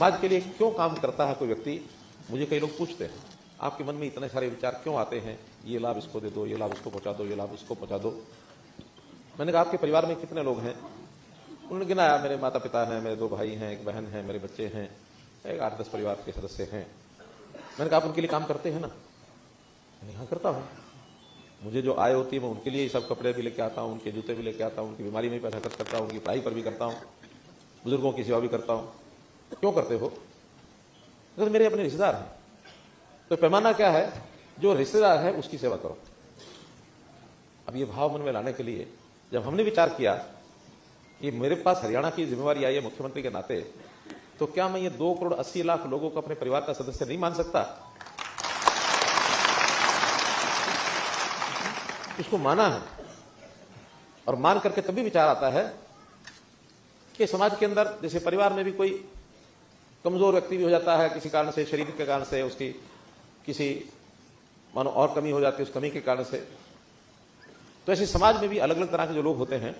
समाज के लिए क्यों काम करता है कोई व्यक्ति, मुझे कई लोग पूछते हैं, आपके मन में इतने सारे विचार क्यों आते हैं, ये लाभ इसको दे दो, ये लाभ उसको पहुंचा दो, ये लाभ उसको पहुंचा दो। मैंने कहा आपके परिवार में कितने लोग हैं? उन्होंने गिनाया, मेरे माता पिता हैं, मेरे 2 भाई हैं, 1 बहन है, मेरे बच्चे हैं, 8-10 परिवार के सदस्य हैं। मैंने कहा आप उनके लिए काम करते हैं ना? मैंने कहा करता हूँ, मुझे जो आय होती है मैं उनके लिए सब कपड़े भी लेके आता हूँ, उनके जूते भी लेके आता हूँ, उनकी बीमारी में पैसा खर्च करता हूँ, उनकी पढ़ाई पर भी करता हूँ, बुजुर्गों की सेवा भी करता हूँ। क्यों करते हो? अगर मेरे अपने रिश्तेदार हैं। तो पैमाना क्या है? जो रिश्तेदार है उसकी सेवा करो। अब ये भाव मन में लाने के लिए जब हमने विचार किया कि मेरे पास हरियाणा की जिम्मेवारी आई है मुख्यमंत्री के नाते, तो क्या मैं ये 2 करोड़ 80 लाख लोगों को अपने परिवार का सदस्य नहीं मान सकता? उसको माना है, और मान करके तभी विचार आता है कि समाज के अंदर, जैसे परिवार में भी कोई कमजोर व्यक्ति भी हो जाता है किसी कारण से, शरीर के कारण से, उसकी किसी मानो और कमी हो जाती है, उस कमी के कारण से, तो ऐसे समाज में भी अलग अलग तरह के जो लोग होते हैं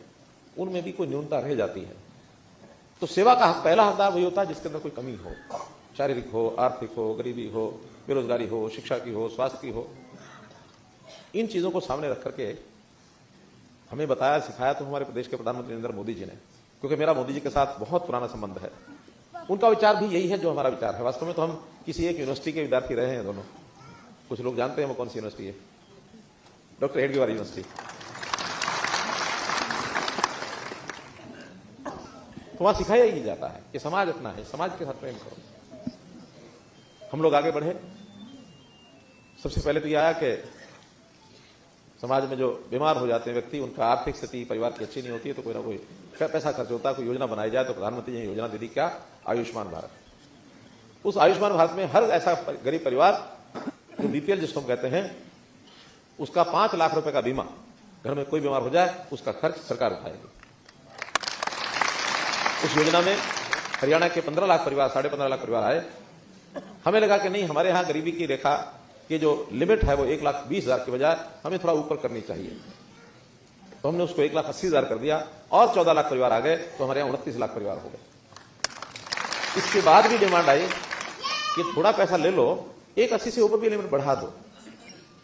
उनमें भी कोई न्यूनता रह जाती है। तो सेवा का पहला हकदार वही होता है जिसके अंदर कोई कमी हो, शारीरिक हो, आर्थिक हो, गरीबी हो, बेरोजगारी हो, शिक्षा की हो, स्वास्थ्य की हो। इन चीजों को सामने रख करके हमें बताया सिखाया तो हमारे प्रदेश के प्रधानमंत्री नरेंद्र मोदी जी ने, क्योंकि मेरा मोदी जी के साथ बहुत पुराना संबंध है। उनका विचार भी यही है जो हमारा विचार है। वास्तव में तो हम किसी एक यूनिवर्सिटी के विद्यार्थी रहे हैं दोनों। कुछ लोग जानते हैं वो कौन सी यूनिवर्सिटी है? Doctor Hedgewar university. तो वहां सिखाया ही जाता है कि समाज अपना है, समाज के साथ प्रेम करो। हम लोग आगे बढ़े। सबसे पहले तो यह आया कि समाज में जो बीमार हो जाते हैं व्यक्ति, उनका आर्थिक स्थिति परिवार की अच्छी नहीं होती है, तो कोई ना कोई पैसा खर्च होता है, कोई योजना बनाई जाए। तो प्रधानमंत्री जी ने योजना दे दी, क्या? आयुष्मान भारत। उस आयुष्मान भारत में हर ऐसा गरीब परिवार जो बीपीएल जिसको हम कहते हैं, उसका 5 लाख रुपए का बीमा, घर में कोई बीमार हो जाए उसका खर्च सरकार उठाएगी। उस योजना में हरियाणा के 15 लाख परिवार, 15.5 लाख परिवार आए। हमें लगा कि नहीं, हमारे यहां गरीबी की रेखा की जो लिमिट है वो 1,20,000 की बजाय हमें थोड़ा ऊपर करनी चाहिए। तो हमने उसको 1,80,000 कर दिया, और 14 लाख परिवार आ गए, तो हमारे यहां 29 लाख परिवार हो गए। इसके बाद भी डिमांड आई कि थोड़ा पैसा ले लो, 1,80 से ऊपर भी लिमिट बढ़ा दो।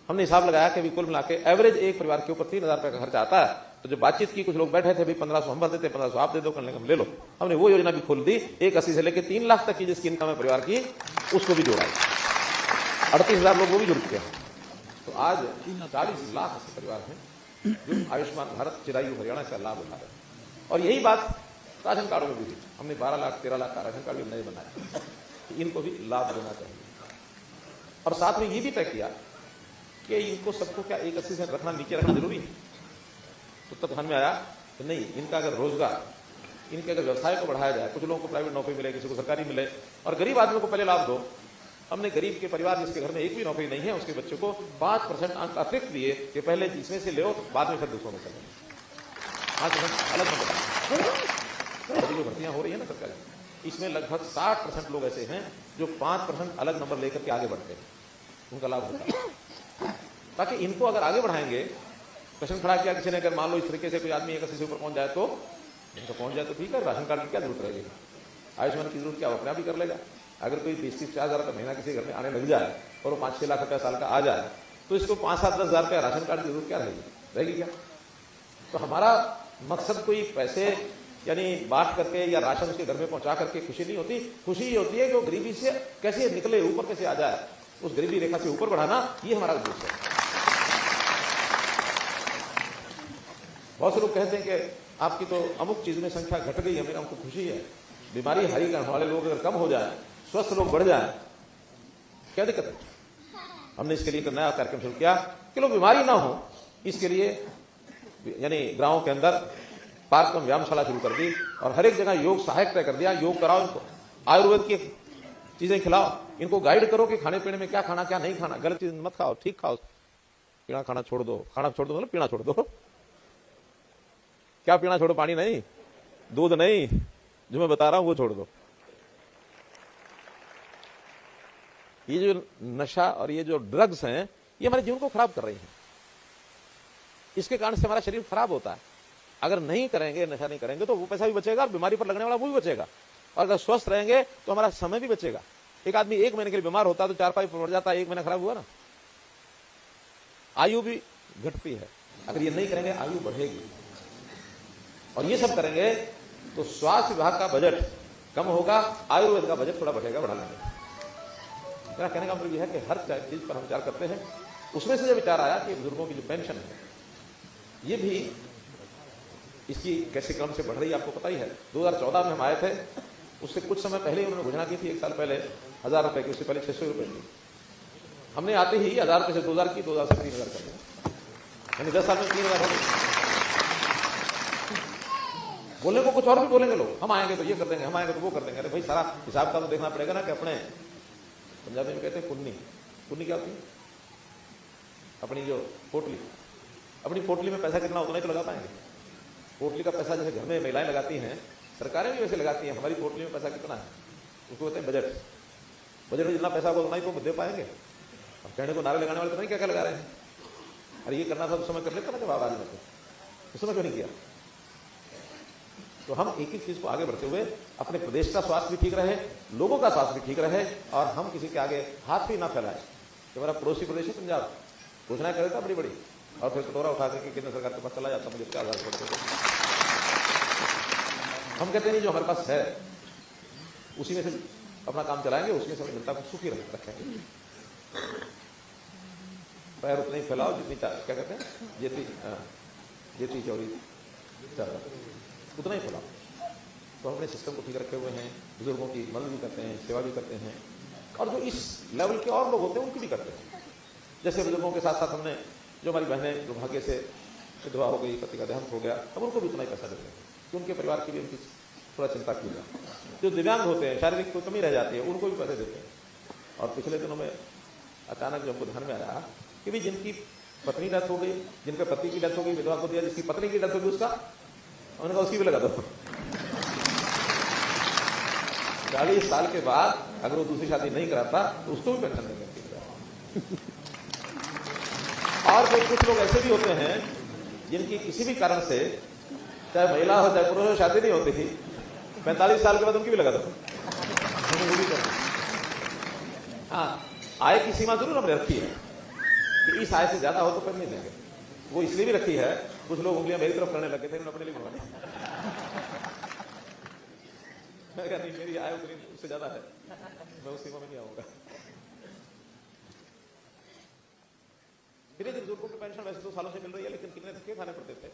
हमने हिसाब लगाया कि कुल मिला के एवरेज एक परिवार के ऊपर 3,000 रुपए का खर्चा आता है। तो जब बातचीत की, कुछ लोग बैठे थे, भाई 1500 हम भर देते, 1500 आप दे दो, करने हम ले लो। हमने वो योजना भी खोल दी, 1,80 से लेकर 3 लाख तक की जिसकी इनकम है परिवार की, उसको भी जोड़ा। 38,000 लोग वो भी जुड़ चुके हैं। तो आज 40 लाख ऐसे परिवार हैं जो आयुष्मान भारत चिरायु हरियाणा का लाभ उठा रहे हैं। और यही बात राशन कार्डों में भी थी। हमने 12 लाख 13 लाख का राशन कार्ड भी नए बनाए, इनको भी लाभ देना चाहिए। और साथ में ये भी तय किया कि इनको सबको क्या 1,80 से रखना, नीचे रखना जरूरी है। तो तब ध्यान में आया कि नहीं, इनका अगर रोजगार, इनके अगर व्यवसाय को बढ़ाया जाए, कुछ लोगों को प्राइवेट नौकरी मिले, किसी को सरकारी मिले, और गरीब आदमी को पहले लाभ दो। हमने गरीब के परिवार जिसके घर में एक भी नौकरी नहीं है, उसके बच्चों को 5% अंक अतिरिक्त दिए कि पहले इसमें से ले, बाद में फिर दूसरों में चले। 5% अलग नंबर। जो भर्तियां हो रही है ना सरकारी, इसमें लगभग 60% लोग ऐसे हैं जो 5% अलग नंबर लेकर के आगे बढ़ते हैं, उनका लाभ होता है। ताकि इनको अगर आगे बढ़ाएंगे, प्रश्न खड़ा किया किसी ने, अगर मान लो इस तरीके से कोई आदमी 1,80 से ऊपर पहुंच जाए तो ठीक है, राशन कार्ड की क्या जरूरत रहेगी, आयुष्मान की जरूरत क्या, वो अपने आप ही कर लेगा। अगर कोई 20-50 हजार का महीना किसी घर में आने लग जाए और वो 5-6 लाख रुपया साल का आ जाए, तो इसको 5-7-10 हजार रुपया राशन कार्ड की जरूरत क्या रहेगी क्या? तो हमारा मकसद कोई पैसे यानी बांट करके या राशन उसके घर में पहुंचा करके खुशी नहीं होती। खुशी ये होती है कि वो गरीबी से कैसे निकले, ऊपर कैसे आ जाए, उस गरीबी रेखा से ऊपर बढ़ाना, ये हमारा उद्देश्य है। बहुत से लोग कहते हैं कि आपकी तो अमुक चीज में संख्या घट गई है, मेरा हमको खुशी है। बीमारी हरी करने वाले लोग अगर कम हो जाए, स्वस्थ लोग बढ़ जाए, क्या दिक्कत है? हमने इसके लिए एक नया कार्यक्रम शुरू किया कि लोग बीमारी ना हो, इसके लिए यानी गांवों के अंदर पार्क में व्यायामशाला शुरू कर दी, और हर एक जगह योग सहायक तय कर दिया। योग कराओ इनको, आयुर्वेद की चीजें खिलाओ, इनको गाइड करो कि खाने पीने में क्या खाना क्या नहीं खाना, गलत चीज मत खाओ, ठीक खाओ, पीना खाना छोड़ दो, खाना छोड़ दो मतलब पीना छोड़ दो। क्या पीना छोड़ो? पानी नहीं, दूध नहीं, जो मैं बता रहा हूं वो छोड़ दो। ये जो नशा और ये जो ड्रग्स हैं, ये हमारे जीवन को खराब कर रही हैं। इसके कारण से हमारा शरीर खराब होता है। अगर नहीं करेंगे, नशा नहीं करेंगे, तो वो पैसा भी बचेगा और बीमारी पर लगने वाला वो भी बचेगा। और अगर स्वस्थ रहेंगे तो हमारा समय भी बचेगा। एक आदमी 1 महीने के लिए बीमार होता है तो 4-5 मर जाता है, 1 महीना खराब हुआ ना, आयु भी घटती है। अगर ये नहीं करेंगे आयु बढ़ेगी। और ये सब करेंगे तो स्वास्थ्य विभाग का बजट कम होगा, आयुर्वेद का बजट थोड़ा बढ़ेगा, बढ़ा लेंगे। मेरा कहने का मतलब यह है कि हर चीज पर हम विचार करते हैं। उसमें से जब विचार आया कि बुजुर्गों की जो पेंशन है ये भी इसकी कैसे क्रम से बढ़ रही है आपको पता ही है। 2014 में हम आए थे, उससे कुछ समय पहले उन्होंने घोषणा की थी 1 साल पहले 1000 रुपए की, उससे पहले 600 रुपए की। हमने आते ही 1000 रुपए से 2000 की, 2000 से 3000 कर दिया, यानी 10 साल में 3000 हो गई। बोलने को कुछ और भी बोलेंगे लोग, हम आएंगे तो ये कर देंगे, हम आएंगे तो वो कर देंगे। अरे भाई सारा हिसाब का तो देखना पड़ेगा ना कि अपने पंजाबी में कहते हैं पुन्नी, पुन्नी क्या होती है? अपनी जो पोटली, अपनी पोटली में पैसा कितना उतना ही तो लगा पाएंगे। पोटली का पैसा जैसे घर में महिलाएं लगाती हैं, सरकारें भी वैसे लगाती हैं। हमारी पोटली में पैसा कितना है उसको कहते हैं बजट। बजट में जितना पैसा होगा उतना ही तो दे पाएंगे। अब कहने को नारे लगाने वाले तो नहीं क्या क्या लगा रहे हैं। अरे ये करना था उस समय कर लेता ना जब आवाज में, उस समय क्यों नहीं किया? तो हम एक एक चीज को आगे बढ़ते हुए अपने प्रदेश का स्वास्थ्य भी ठीक रहे, लोगों का स्वास्थ्य भी ठीक रहे, और हम किसी के आगे हाथ भी ना फैलाए। तो मेरा पड़ोसी प्रदेश है पंजाब, घोषणा कर देता बड़ी बड़ी, और फिर कटोरा उठा करके केंद्र सरकार के पास चला जाता, मुझे क्या आधार पड़ते। हम कहते नहीं जो हमारे पास है उसी में से अपना काम चलाएंगे, उसमें से जनता को सुखी रखेंगे। पैर उतना ही फैलाओ जितनी क्या कहते हैं जेती चौड़ी उतना ही फैलाओ। तो हम अपने सिस्टम को ठीक रखे हुए हैं, बुजुर्गों की मदद भी करते हैं, सेवा भी करते हैं, और जो इस लेवल के और लोग होते हैं उनकी भी करते हैं। जैसे बुजुर्गों के साथ साथ हमने जो हमारी बहनें दुर्भाग्य से विधवा हो गई, पति का देहांत हो गया, अब उनको भी उतना ही पैसा देते हैं कि उनके परिवार की भी उनकी थोड़ा चिंता की जाए। जो दिव्यांग होते हैं, शारीरिक कोई कमी रह जाती है, उनको भी पैसे देते हैं। और पिछले दिनों में अचानक जब हमको ध्यान में आया कि भी जिनकी पत्नी डेथ हो गई, जिनके पति की डेथ हो गई, विधवा को दिया, जिसकी पत्नी की डेथ हो गई उसका, उन्होंने कहा उसकी भी लगा दो। 40 साल के बाद अगर वो दूसरी शादी नहीं कराता तो उसको भी पेंशन देंगे। और फिर कुछ लोग ऐसे भी होते हैं जिनकी किसी भी कारण से, चाहे महिला हो चाहे पुरुष हो, शादी नहीं होती थी, 45 साल के बाद उनकी भी लगा दो। हाँ, आय की सीमा जरूर हमने रखी है कि इस आय से ज्यादा हो तो कर नहीं देंगे। वो इसलिए भी रखी है, कुछ लोग उंगलियां मेरी तरफ करने लगे थे, उन्होंने अपने लिए बनवाने। नहीं, मेरी आय उतनी उससे ज्यादा है, मैं उस सीमा में नहीं आऊंगा। धीरे धीरे बुजुर्गों की पेंशन वैसे तो सालों से मिल रही है, लेकिन कितने धक्के खाने पड़ते थे,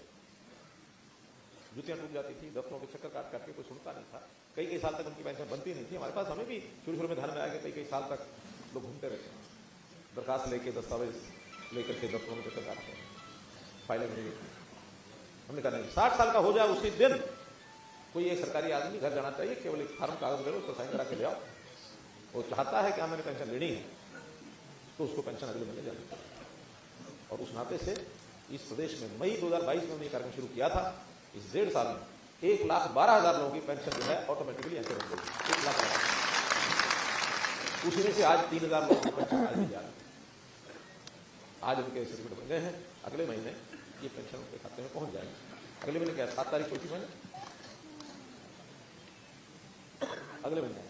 जुतियां टूट जाती थी, दफ्तरों के चक्कर काट काट के कोई सुनता नहीं था। कई साल तक उनकी पेंशन बनती नहीं थी। हमारे पास हमें भी शुरू में ध्यान में आया कि कई साल तक लोग घूमते रहते हैं, दरखास्त लेके, दस्तावेज लेकर के दफ्तरों में चक्कर काटते हैं, फाइलें नहीं देती। हमने कहा नहीं, 60 साल का हो जाए उसी दिन कोई एक सरकारी आदमी घर जाना चाहिए, केवल एक फार्म कागज ले लो, उसको साइन करा के ले आओ। वो चाहता है कि हमें पेंशन लेनी है तो उसको पेंशन अगले महीने जानी चाहिए। और उस नाते से इस प्रदेश में मई 2022 में हमने कार्यक्रम शुरू किया था। इस 1.5 साल में 1,12,000 लोगों की पेंशन जो है ऑटोमेटिकली ऐसे बन गई, 1 लाख। उसी में से आज 3,000 लोगों की पेंशन आज दी जा रही है। आज उनके सर्टिफिकेट बन गए हैं, अगले महीने ये पेंशन उनके खाते में पहुंच जाएगी। अगले महीने क्या 7 तारीख को थी महीने, अगले महीने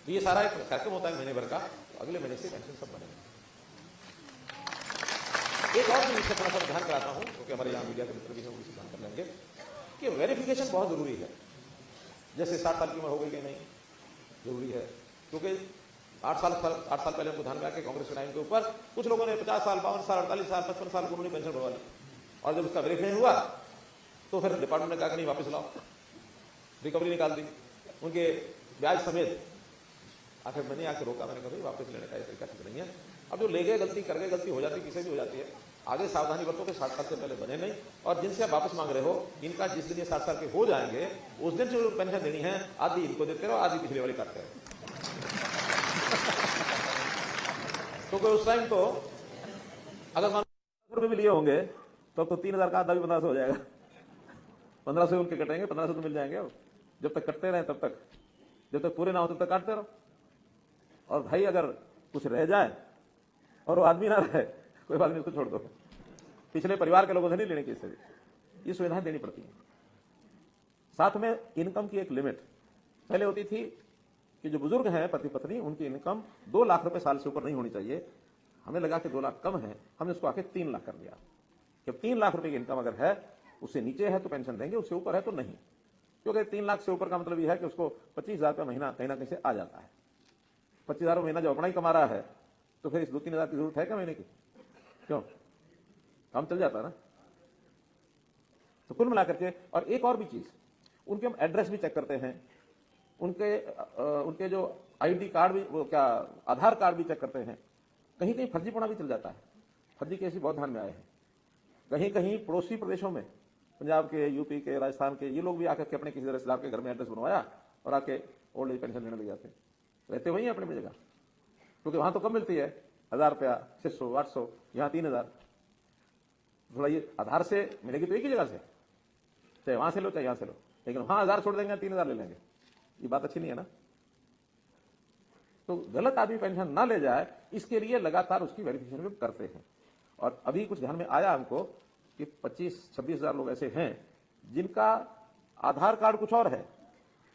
तो ये सारा एक कार्यक्रम होता है महीने भर का, तो अगले महीने से पेंशन सब बनेगा। एक और भी इससे थोड़ा सा ध्यान कराता हूं, क्योंकि हमारे यहाँ मीडिया के मित्र भी हैं, उनसे ध्यान कर लेंगे कि वेरिफिकेशन बहुत जरूरी है। जैसे 60 साल की उम्र हो गई कि नहीं, जरूरी है, क्योंकि 8 साल पहले हमको ध्यान में आया कि कांग्रेस के टाइम के ऊपर कुछ लोगों ने 50 साल, 52 साल, 48 साल, 55 साल को उन्होंने पेंशन बढ़वा ली, और जब उसका वेरिफिकेशन हुआ तो फिर डिपार्टमेंट ने कहा कि नहीं, वापस लाओ, रिकवरी निकाल दी उनके ब्याज समेत। आखिर मैंने आके रोका, मैंने कहा वापस लेने का तरीका ठीक नहीं है। अब जो ले गए गलती कर गए, गलती हो जाती है, किसी भी हो जाती है, आगे सावधानी बरतो कि 60 साल से पहले बने नहीं। और जिनसे आप वापस मांग रहे हो, इनका जिस दिन ये 60 साल के हो जाएंगे उस दिन जो पेंशन देनी है, आधी इनको देते रहो, आधी पिछले वाले काटते रहो। तो कोई उस टाइम तो अगर मान रुपए भी लिए होंगे तो अब तो 3,000 का आधा भी 1500 हो जाएगा। 1500 उनके कटेंगे, 1500 तो मिल जाएंगे। अब जब तक कटते रहे तब तक, जब तक पूरे ना हो तब तक काटते रहो। और भाई अगर कुछ रह जाए और वो आदमी ना रहे, कोई बात नहीं, उसको छोड़ दो, पिछले परिवार के लोगों से नहीं लेने की, इससे ये सुविधाएं देनी पड़ती हैं। साथ में इनकम की एक लिमिट, पहले होती थी कि जो बुजुर्ग हैं पति पत्नी, उनकी इनकम 2 लाख रुपए साल से ऊपर नहीं होनी चाहिए। हमें लगा कि 2 लाख कम है, हमने उसको आके 3 लाख कर दिया। जब 3 लाख रुपए की इनकम अगर है, उससे नीचे है तो पेंशन देंगे, उससे ऊपर है तो नहीं। क्योंकि 3 लाख से ऊपर का मतलब यह है कि उसको 25,000 रुपया महीना कहीं ना कहीं से आ जाता है। 25,000 महीना जो अपना ही कमा रहा है, तो फिर इस 2-3 हजार की जरूरत है क्या महीने की? क्यों? काम चल जाता है ना। तो कुल मिलाकर के, और एक और भी चीज, उनके हम एड्रेस भी चेक करते हैं, उनके जो आईडी कार्ड भी, वो क्या आधार कार्ड भी चेक करते हैं। कहीं कहीं फर्जीपना भी चल जाता है। फर्जी केस भी बहुत ध्यान में आए हैं। कहीं कहीं पड़ोसी प्रदेशों में, पंजाब के, यूपी के, राजस्थान के, ये लोग भी आकर के अपने किसी रिश्तेदार के घर में एड्रेस बनवाया और आके ओल्ड एज पेंशन लेने लग जाते हैं। रहते वही अपनी अपनी जगह, क्योंकि वहां तो कम मिलती है, 1,000 रुपया, 600, 800, यहाँ 3,000। थोड़ा ये आधार से मिलेगी तो एक ही जगह से, चाहे वहां से लो चाहे यहां से लो, लेकिन वहां 1,000 छोड़ देंगे, 3,000 ले लेंगे। ये बात अच्छी नहीं है ना। तो गलत आदमी पेंशन ना ले जाए, इसके लिए लगातार उसकी वेरिफिकेशन भी करते हैं। और अभी कुछ ध्यान में आया हमको कि 25-26 हजार लोग ऐसे हैं जिनका आधार कार्ड कुछ और है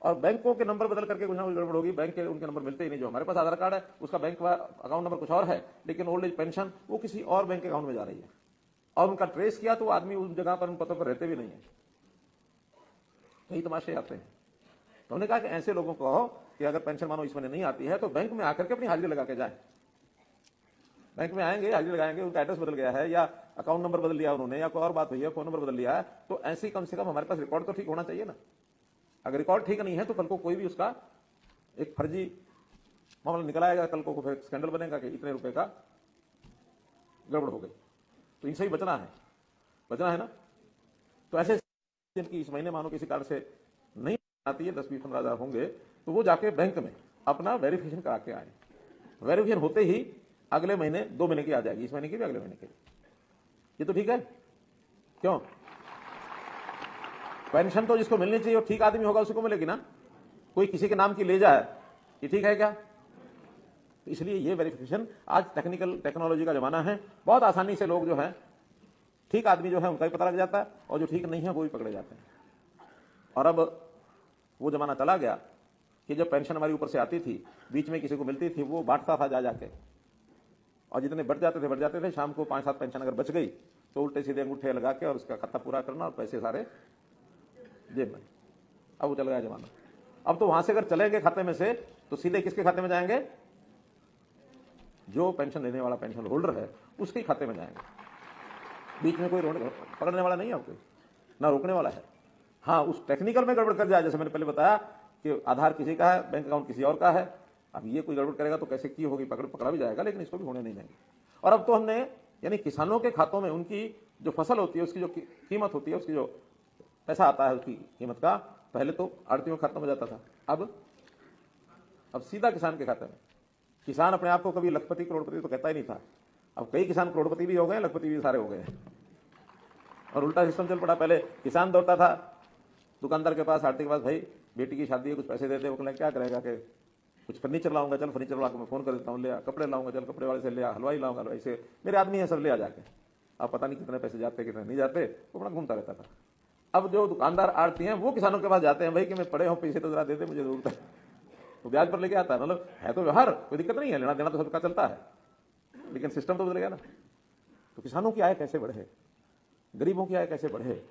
और बैंकों के नंबर बदल करके कुछ ना कुछ गड़बड़ होगी। बैंक के उनके नंबर मिलते ही नहीं। जो हमारे पास आधार कार्ड है उसका बैंक का अकाउंट नंबर कुछ और है, लेकिन ओल्ड एज पेंशन वो किसी और बैंक के अकाउंट में जा रही है। और उनका ट्रेस किया तो वो आदमी उस जगह पर, उन पतों पर रहते भी नहीं है। कई तमाशे आते हैं। तो हमने कहा कि ऐसे लोगों को कहो कि अगर पेंशन मानो इस महीने नहीं आती है तो बैंक में आकर के अपनी हाजिरी लगा के जाए। बैंक में आएंगे, हाजिरी लगाएंगे, उनका एड्रेस बदल गया है या अकाउंट नंबर बदल लिया उन्होंने, या कोई और बात हुई है, फोन नंबर बदल लिया है, तो ऐसे कम से कम हमारे पास रिकॉर्ड तो ठीक होना चाहिए ना। अगर रिकॉर्ड ठीक नहीं है तो कल को कोई भी उसका एक फर्जी मामला निकल आएगा, कल को फिर स्कैंडल बनेगा कि इतने रुपए का गड़बड़ हो गई। तो इनसे ही बचना है ना। तो ऐसे जिनकी इस महीने मानो किसी कारण से नहीं आती है, 10-20-15 हजार होंगे, तो वो जाके बैंक में अपना वेरिफिकेशन करा के आए। वेरिफिकेशन होते ही अगले महीने 2 महीने की आ जाएगी, इस महीने की भी अगले महीने की। ये तो ठीक है। क्यों? पेंशन तो जिसको मिलनी चाहिए वो ठीक आदमी होगा, उसी को मिलेगी ना। कोई किसी के नाम की ले जाए, ये ठीक है क्या? इसलिए ये वेरिफिकेशन, आज टेक्नोलॉजी का जमाना है, बहुत आसानी से लोग जो है, ठीक आदमी जो है उनका भी पता लग जाता है और जो ठीक नहीं है वो भी पकड़े जाते हैं। और अब वो जमाना चला गया कि जब पेंशन हमारी ऊपर से आती थी, बीच में किसी को मिलती थी, वो बांटता था जा जाके, और जितने बढ़ जाते थे। शाम को 5-7 पेंशन अगर बच गई तो उल्टे सीधे अंगूठे लगा के और उसका खाता पूरा करना और पैसे सारे जेब में। अब वो चल गया जमाना। अब तो वहां से अगर चलेंगे खाते में से तो सीधे किसके खाते में जाएंगे? जो पेंशन लेने वाला पेंशन होल्डर है उसके खाते में जाएंगे। बीच में कोई पकड़ने वाला नहीं है, कोई ना रोकने वाला है। हाँ, उस टेक्निकल में गड़बड़ कर जाए, जैसे मैंने पहले बताया कि आधार किसी का है, बैंक अकाउंट किसी और का है। अब ये कोई गड़बड़ करेगा तो कैसे की होगी, पकड़ा भी जाएगा, लेकिन इसको भी होने नहीं देंगे। और अब तो हमने, यानी किसानों के खातों में उनकी जो फसल होती है, उसकी जो कीमत होती है, उसकी जो पैसा आता है उसकी कीमत का, पहले तो आड़तियों के खातों में जाता था, अब सीधा किसान के खाते में। किसान अपने आप को कभी लखपति करोड़पति तो कहता ही नहीं था। अब कई किसान करोड़पति भी हो गए, लखपति भी सारे हो गए। और उल्टा सिस्टम चल पड़ा। पहले किसान दौड़ता था दुकानदार के पास, आरती के पास, भाई बेटी की शादी है, कुछ पैसे दे दे। वो कहना क्या करेगा कि कुछ फर्नीचर लाऊंगा, चल फर्नीचर वाला को मैं फोन कर देता हूँ, ले आ। कपड़े लाऊंगा, चल कपड़े वाले से ले आ। हलवाई लाऊंगा, हलवाई से, मेरे आदमी है, सब ले आ जाके। अब पता नहीं कितने पैसे जाते कितने नहीं जाते, वो बड़ा घूमता रहता था। अब जो दुकानदार आड़ती हैं वो किसानों के पास जाते हैं, भाई कि मैं पड़े हूँ, पैसे तो जरा दे दे, मुझे जरूरत है। तो ब्याज पर लेके आता है। मतलब है तो व्यवहार, कोई दिक्कत नहीं है, लेना देना तो सबका चलता है, लेकिन सिस्टम तो बदल गया ना। तो किसानों की आय कैसे बढ़े, गरीबों की आय कैसे बढ़े,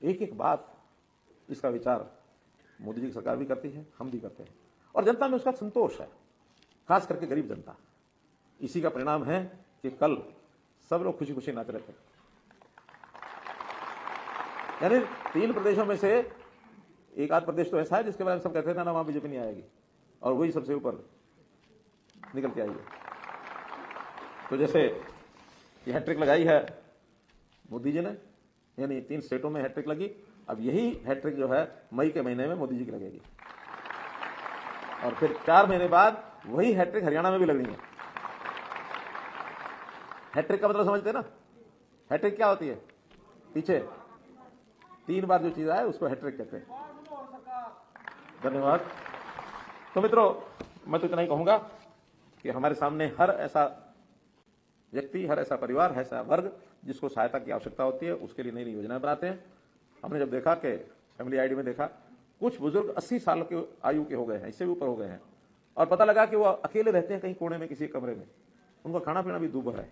एक एक बात, इसका विचार मोदी जी की सरकार भी करती है, हम भी करते हैं, और जनता में उसका संतोष है, खास करके गरीब जनता। इसी का परिणाम है कि कल सब लोग खुशी खुशी नाच रहे थे। यानी 3 प्रदेशों में से एक आध प्रदेश तो ऐसा है जिसके बारे में सब कहते थे ना वहां बीजेपी नहीं आएगी, और वही सबसे ऊपर निकल के आई है। तो जैसे ये हैट्रिक लगाई है मोदी जी ने, यानी 3 स्टेटों में हैट्रिक लगी। अब यही हैट्रिक जो है मई के महीने में मोदी जी की लगेगी, और फिर 4 महीने बाद वही हैट्रिक हरियाणा में भी लगनी है। हैट्रिक का मतलब समझते हैं ना? हैट्रिक क्या होती है? पीछे 3 बार जो चीज आए उसको हैट्रिक कहते हैं। धन्यवाद। तो मित्रों, मैं तो इतना ही कहूंगा कि हमारे सामने हर ऐसा व्यक्ति, हर ऐसा परिवार, हर ऐसा वर्ग जिसको सहायता की आवश्यकता होती है, उसके लिए नई नई योजनाएं बनाते हैं। हमने जब देखा कि फैमिली आईडी में देखा कुछ बुजुर्ग 80 साल के आयु के हो गए हैं, इससे भी ऊपर हो गए हैं, और पता लगा कि वो अकेले रहते हैं कहीं कोने में किसी कमरे में, उनका खाना पीना भी दूभर है।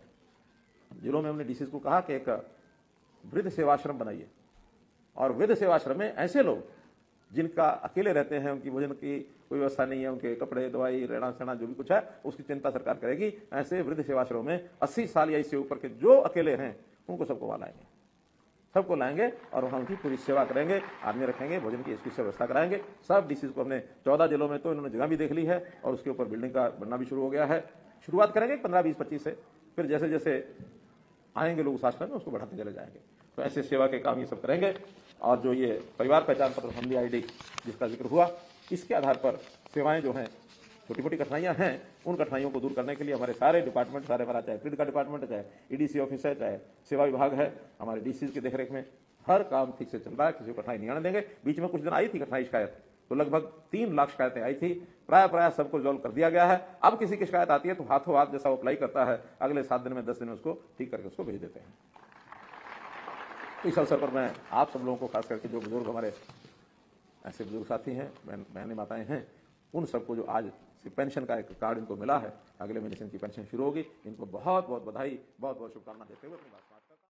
जिलों में हमने डीसी को कहा कि एक वृद्ध सेवाश्रम बनाइए, और वृद्ध सेवाश्रम में ऐसे लोग जिनका अकेले रहते हैं, उनकी भोजन की कोई व्यवस्था नहीं है, उनके कपड़े, दवाई, रहना सहना जो भी कुछ है उसकी चिंता सरकार करेगी। ऐसे वृद्ध सेवाश्रम में 80 साल या इससे ऊपर के जो अकेले हैं उनको सबको वहां लाएंगे, सबको लाएंगे और वहां उनकी पूरी सेवा करेंगे, आदमी रखेंगे, भोजन की इसकी व्यवस्था कराएंगे। सब डीसी को हमने 14 जिलों में तो इन्होंने जगह भी देख ली है और उसके ऊपर बिल्डिंग का बनना भी शुरू हो गया है। शुरुआत करेंगे 15, 20, 25 से, फिर जैसे जैसे आएंगे लोग उस आश्रम में उसको बढ़ाते चले जाएंगे। तो ऐसे सेवा के काम ये सब करेंगे। और जो ये परिवार पहचान पत्र फैमिली आईडी जिसका जिक्र हुआ, इसके आधार पर सेवाएं जो हैं, छोटी मोटी कठिनाइयां हैं, उन कठिनाइयों को दूर करने के लिए हमारे सारे डिपार्टमेंट, सारे हमारा चाहे फील्ड का डिपार्टमेंट है, चाहे ईडीसी ऑफिस है, चाहे सेवा विभाग है, हमारे डीसी की देखरेख में हर काम ठीक से चल रहा है, किसी को कठिनाई नहीं आने देंगे। बीच में कुछ दिन आई थी कठिनाई शिकायत, तो लगभग 3 लाख शिकायतें आई थी, प्राय सबको रिजॉल्व कर दिया गया है। अब किसी की शिकायत आती है तो हाथों हाथ जैसा वो अप्लाई करता है, अगले 7 दिन में 10 दिन में उसको ठीक करके उसको भेज देते हैं। इस अवसर पर मैं आप सब लोगों को, खास करके जो बुजुर्ग हमारे ऐसे बुजुर्ग साथी हैं, बहनें माताएं हैं, उन सबको जो आज पेंशन का एक कार्ड इनको मिला है, अगले महीने से इनकी पेंशन शुरू होगी, इनको बहुत बहुत बधाई, बहुत बहुत शुभकामना देते हुए अपनी बात